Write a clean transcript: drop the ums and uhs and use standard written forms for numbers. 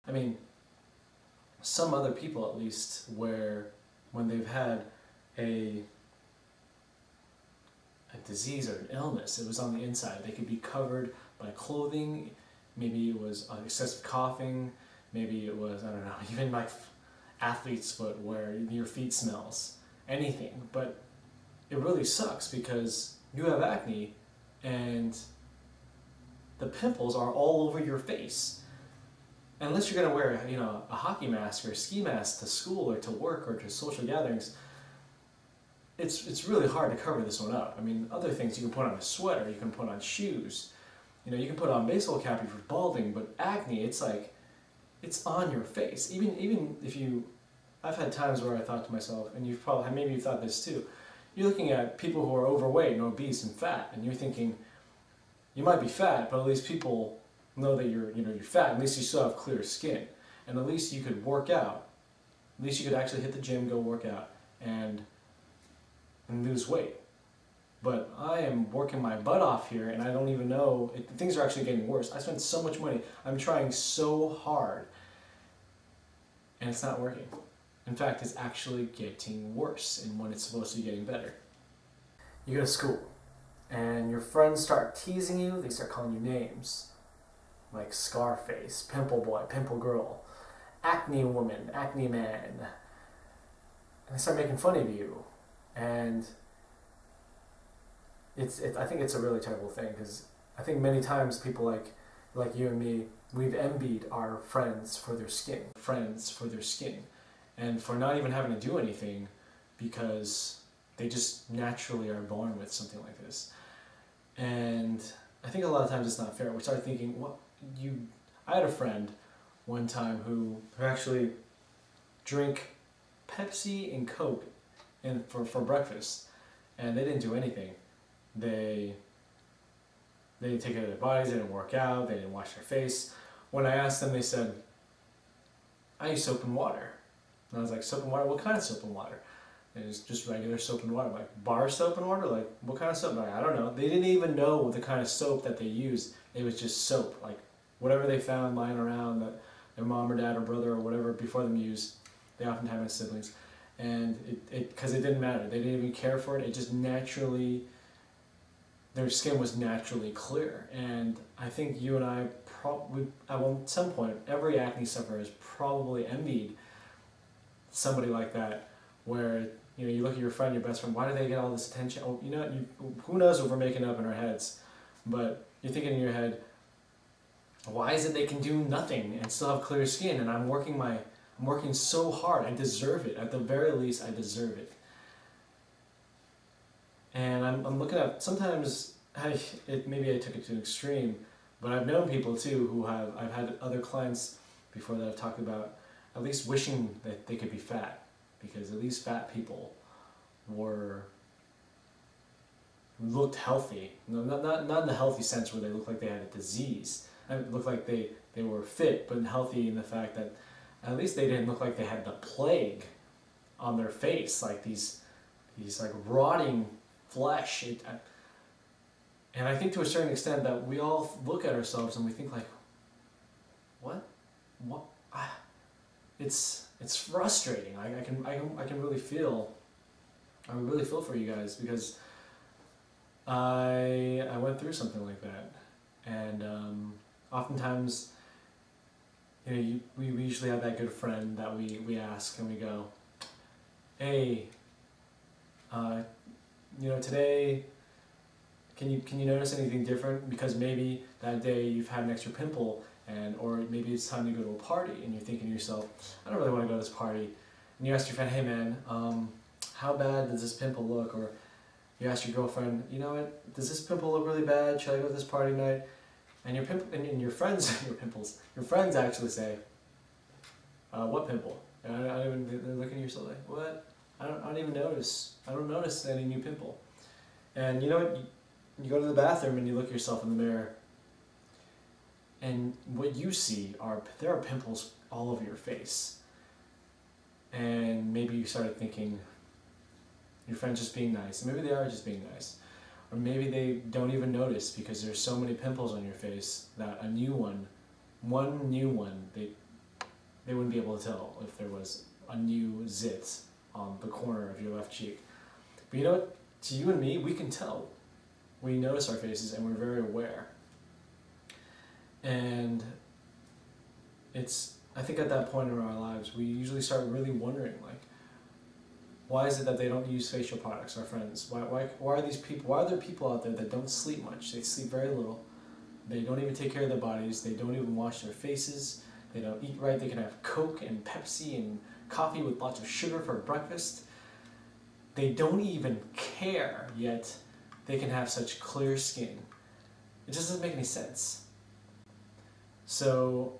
I mean, some other people at least, where when they've had a disease or an illness, it was on the inside. They could be covered by clothing, maybe it was excessive coughing, maybe it was, I don't know, even like athlete's foot where your feet smells, anything. But it really sucks because you have acne and the pimples are all over your face. Unless you're going to wear, a hockey mask or a ski mask to school or to work or to social gatherings, it's really hard to cover this one up. I mean, other things, you can put on a sweater, you can put on shoes, you can put on a baseball cap if you're balding, but acne, it's like, it's on your face. Even if I've had times where I thought to myself, and maybe you've thought this too, you're looking at people who are overweight and obese and fat, and you're thinking, you might be fat, but at least people know that you're fat. At least you still have clear skin, and at least you could work out. At least you could actually hit the gym, go work out, and lose weight. But I am working my butt off here, and I don't even know, things are actually getting worse. I spent so much money, I'm trying so hard, and it's not working. In fact, it's actually getting worse in when it's supposed to be getting better. You go to school, and your friends start teasing you, they start calling you names, like Scarface, Pimple Boy, Pimple Girl, Acne Woman, Acne Man, and they start making fun of you. And I think it's a really terrible thing, because I think many times people like you and me, we've envied our friends for their skin, and for not even having to do anything because they just naturally are born with something like this. And I think a lot of times it's not fair. We start thinking, I had a friend one time who actually drank Pepsi and Coke for breakfast, and they didn't do anything. They didn't take care of their bodies, they didn't work out, they didn't wash their face. When I asked them, they said, I use soap and water. And I was like, soap and water? What kind of soap and water? And it's just regular soap and water. I'm like, bar soap and water? Like, what kind of soap? I'm like, I don't know. They didn't even know the kind of soap that they used. It was just soap. Like, whatever they found lying around that their mom or dad or brother or whatever before them used, they oftentimes had siblings. And because it didn't matter. They didn't even care for it. It just naturally, their skin was naturally clear. And I think you and I probably, at some point, every acne sufferer has probably envied somebody like that, where you look at your friend, your best friend, why do they get all this attention? Oh, who knows what we're making up in our heads, but you're thinking in your head, why is it they can do nothing and still have clear skin, and I'm working so hard, I deserve it. At the very least, I deserve it. And I'm looking at, sometimes maybe I took it to an extreme, but I've known people too who I've had other clients before that I've talked about at least wishing that they could be fat, because at least fat people looked healthy. Not in the healthy sense where they looked like they had a disease. It looked like they were fit, but healthy in the fact that at least they didn't look like they had the plague on their face, like these like rotting flesh. And I think to a certain extent that we all look at ourselves and we think like, what? It's frustrating. I can really feel. I really feel for you guys, because I went through something like that, and oftentimes, we usually have that good friend that we ask and we go, hey, today, can you notice anything different? Because maybe that day you've had an extra pimple, or maybe it's time to go to a party, and you're thinking to yourself, I don't really want to go to this party. And you ask your friend, hey man, how bad does this pimple look? Or you ask your girlfriend, you know what, does this pimple look really bad? Should I go to this party night? And your friends, your friends actually say, what pimple? And they're looking at yourself like, what? I don't even notice. I don't notice any new pimple. And you know what? You go to the bathroom and you look at yourself in the mirror, and what you see there are pimples all over your face. And maybe you started thinking, your friend's just being nice. Maybe they are just being nice. Or maybe they don't even notice because there's so many pimples on your face that one new one, wouldn't be able to tell if there was a new zit on the corner of your left cheek. But you know what? To you and me, we can tell. We notice our faces and we're very aware. And I think at that point in our lives, we usually start really wondering, like, why is it that they don't use facial products, our friends? Why are these people, why are there people out there that don't sleep much? They sleep very little. They don't even take care of their bodies. They don't even wash their faces. They don't eat right. They can have Coke and Pepsi and coffee with lots of sugar for breakfast. They don't even care, yet they can have such clear skin. It just doesn't make any sense. So